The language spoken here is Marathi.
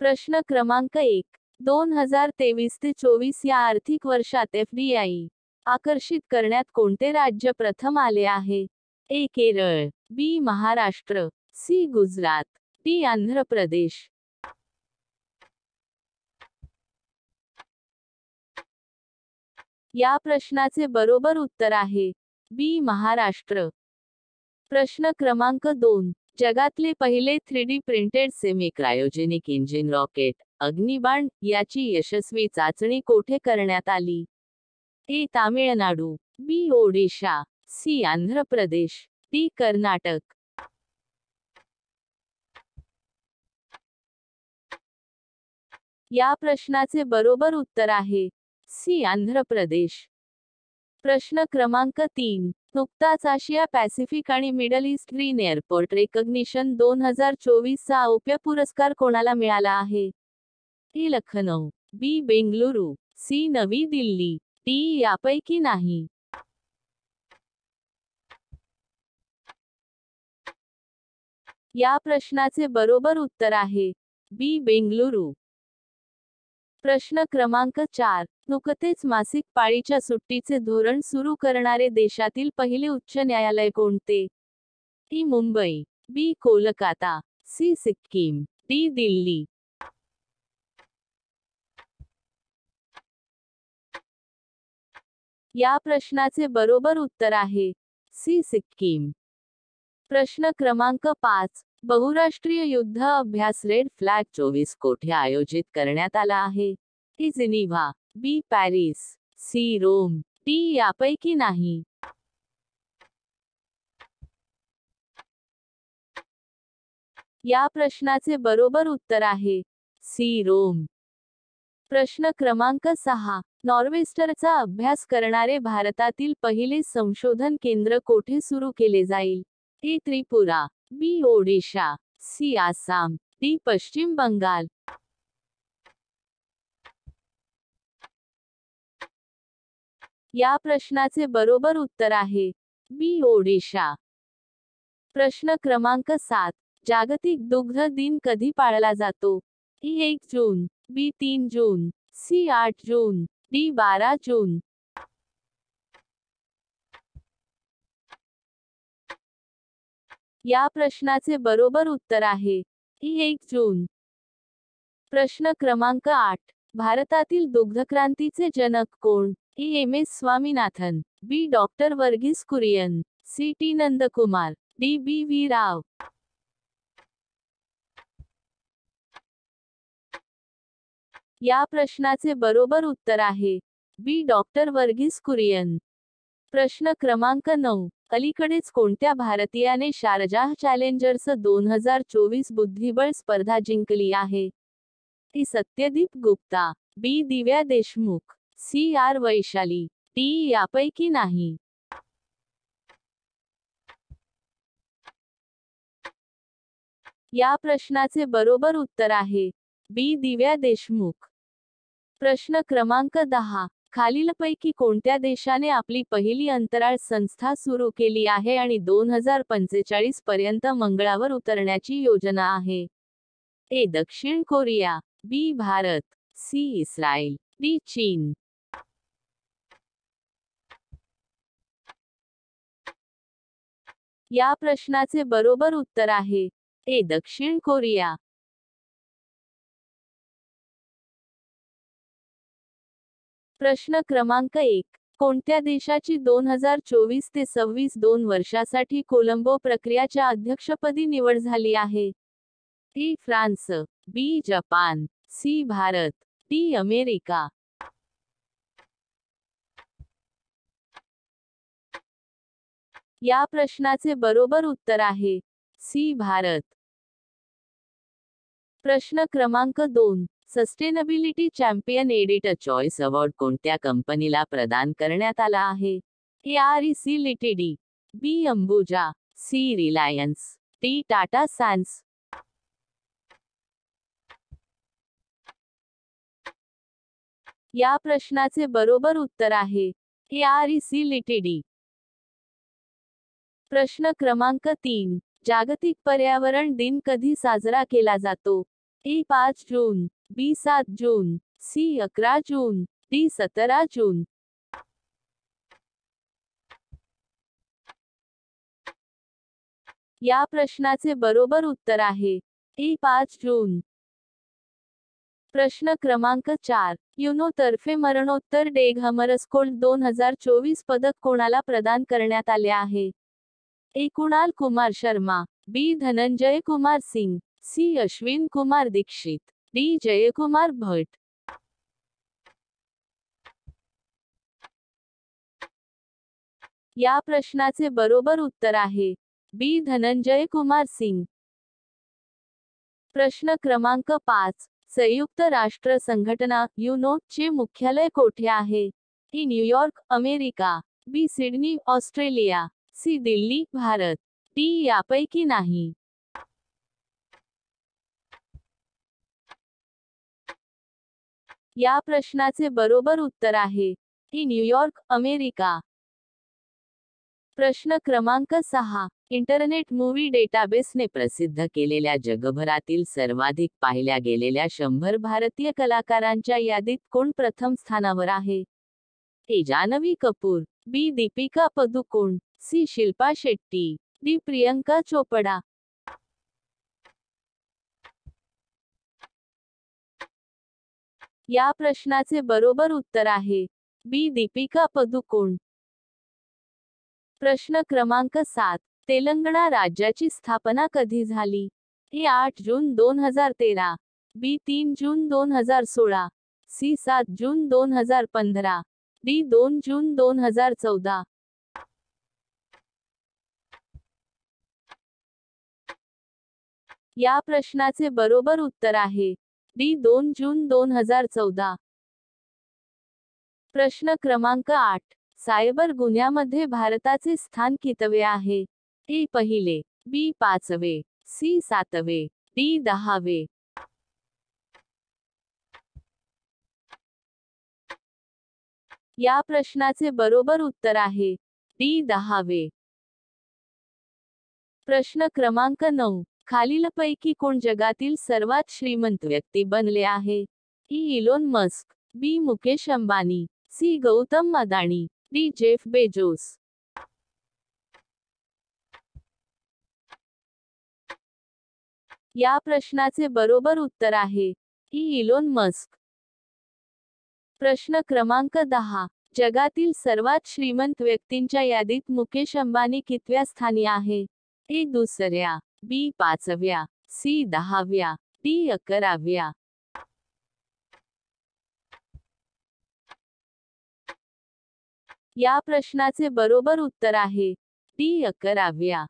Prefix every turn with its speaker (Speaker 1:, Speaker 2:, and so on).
Speaker 1: प्रश्न क्रमांक 1. 2023 ते 24 या आर्थिक वर्षात एफडीआय आकर्षित करण्यात कोणते राज्य प्रथम आले आहे? ए. केरळ, बी. महाराष्ट्र, सी. गुजरात, डी. आंध्र प्रदेश. या प्रश्नाचे बरोबर उत्तर आहे बी. महाराष्ट्र. प्रश्न क्रमांक 2. जगातले पहिले 3D printed semi cryogenic engine rocket अग्निबाण याची यशस्वी चाचणी कोठे करण्यात आली? ए. तामिळनाडू, बी. ओडिशा, सी. आंध्र प्रदेश, डी. कर्नाटक. या प्रश्नाचे बरोबर उत्तर आहे सी. आंध्र प्रदेश. प्रश्न क्रमांक 3. नुकताच आशिया पॅसिफिक आणि middle east green airport recognition 2024 चा औप्य पुरस्कार कोणाला मिळाला आहे? ए. लखनौ, बी. बेंगलुरू, सी. नवी दिल्ली, डी. यापैकी नाही. या प्रश्नाचे बरोबर उत्तर आहे बी. बेंगलुरू. प्रश्न क्रमांक 4. नुकतेच मासिक पाळीच्या सुट्टीचे धोरण सुरू करणारे देशातील पहिले उच्च न्यायालय कोणते? ए. मुंबई, बी. कोलकाता, सी. सिक्कीम, डी. दिल्ली. या प्रश्नाचे बरोबर उत्तर आहे सी. सिक्कीम. प्रश्न क्रमांक 5. बहुराष्ट्रीय युद्ध अभ्यास रेड फ्लॅग 24 कोठे आयोजित करण्यात आला आहे? A. Geneva, B. Paris, C. Rome, D. यापैकी नाही. या प्रश्नाचे बरोबर उत्तर आहे सी. रोम. प्रश्न क्रमांक 6. नॉर्वेस्टरचा अभ्यास करणारे भारतातील पहिले संशोधन केंद्र कोठे सुरू केले जाईल? ए. त्रिपुरा, बी. ओडिशा, सी. आसाम, डी. पश्चिम बंगाल. या प्रश्नाचे बरोबर उत्तर आहे बी. ओडिशा. प्रश्न क्रमांक 7. जागतिक दुग्ध दिन कधी पाळला जातो? ए. 1 जून, बी. 3 जून, सी. 8 जून, डी. 12 जून. या प्रश्नाचे बरोबर उत्तर आहे ए. 1 जून. प्रश्न क्रमांक 8. भारतातील दुग्धक्रांतीचे जनक कोण? A. M. S. Swaminathan, B. Doctor Verghese Kurien, C. T. Nandakumar, D. B. V. Rao. या प्रश्नाचे बरोबर उत्तर आहे बी. डॉक्टर वर्गीस कुरियन. प्रश्न क्रमांक 9. अलीकडेच कोणत्या भारतीयाने शारजाह चॅलेंजर्स 2024 बुद्धिबळ स्पर्धा जिंकली आहे? A. Satyadeep Gupta, B. Divya Deshmukh, C. R. Vaishali, D. यापैकी नाही. या प्रश्नाचे बरोबर उत्तर आहे बी. दिव्या देशमुख. प्रश्न क्रमांक 10. खालीलपैकी कोणत्या देशाने आपली पहिली अंतराळ संस्था सुरू केली आहे आणि 2045 पर्यंत मंगळावर उतरण्याची योजना आहे? ए. दक्षिण कोरिया, बी. भारत, सी. Israel, D. चीन. या प्रश्नाचे बरोबर उत्तर आहे ए. दक्षिण कोरिया. प्रश्न क्रमांक 1. कोणत्या देशाची 2024 ते 26 2 वर्षासाठी कोलंबो प्रक्रियाच्या अध्यक्षपदी निवड झाली आहे? A. France, B. Japan, C. Bharat, D. America. या प्रश्नाचे बरोबर उत्तर आहे सी. भारत. प्रश्न क्रमांक 2. Sustainability champion editor choice award कोणत्या कंपनीला प्रदान करण्यात आला आहे? A. REC limited, B. Ambuja, C. Reliance, D. Tata Sons. या प्रश्नाचे बरोबर उत्तर आहे ए. REC limited. प्रश्न क्रमांक 3. जागतिक पर्यावरण दिन कधी साजरा केला जातो? ए 5 जून, बी 7 जून, सी 11 जून, डी 17 जून. या प्रश्नाचे बरोबर उत्तर आहे ए 5 जून. प्रश्न क्रमांक 4. युनो तर्फे मरणोत्तर डेग हमरस्कोल्ड 2024 पदक कोणाला प्रदान करण्यात आले आहे? ए कुणाल कुमार शर्मा, बी धनंजय कुमार सिंग, सी अश्विन कुमार दीक्षित, डी जयकुमार भट. या प्रश्नाचे बरोबर उत्तर आहे बी धनंजय कुमार सिंग. प्रश्न क्रमांक 5. संयुक्त राष्ट्र संघटना युनो चे मुख्यालय कोठे आहे? A New York, America, B Sydney, Australia, C Delhi, Bharat, D यापैकी नाही. या प्रश्नाचे बरोबर उत्तर आहे ए न्यूयॉर्क, अमेरिका. प्रश्न क्रमांक 6. इंटरनेट मूव्ही डेटाबेसने प्रसिद्ध केलेल्या जगभरातील सर्वाधिक पाहिल्या गेलेल्या 100 भारतीय कलाकारांच्या यादीत कोण प्रथम स्थानावर आहे? ए जान्हवी कपूर, बी दीपिका पदुकोण, सी शिल्पा शेट्टी, डी प्रियंका चोपडा. या प्रश्नाचे बरोबर उत्तर आहे बी दीपिका पदुकोण. प्रश्न क्रमांक 7. तेलंगणा राज्याची स्थापना कधी झाली? ए 8 जून 2013, बी 3 जून 2016, सी 7 जून 2015, डी 2 जून 2014. या प्रश्नाचे बरोबर उत्तर आहे डी 2 जून 2014. प्रश्न क्रमांक 8. सायबर गुन्ह्यामध्ये भारताचे स्थान कितवे आहे? ए पहिले, बी 5वे, सी 7वे, डी 10वे. या प्रश्नाचे बरोबर उत्तर आहे डी 10वे. प्रश्न क्रमांक 9. खालीलपैकी कोण जगातील सर्वात श्रीमंत व्यक्ती बनले आहे? E Elon Musk, B Mukesh Ambani, C Gautam Adani, D Jeff Bezos. या प्रश्नाचे बरोबर उत्तर आहे ई इलोन मस्क. प्रश्न क्रमांक 10. जगातील सर्वात श्रीमंत व्यक्तींच्या यादीत मुकेश अंबानी कितव्या स्थानी आहे? ए 2ऱ्या, बी 5व्या, सी 10व्या, डी 11व्या. या प्रश्नाचे बरोबर उत्तर आहे डी 11व्या.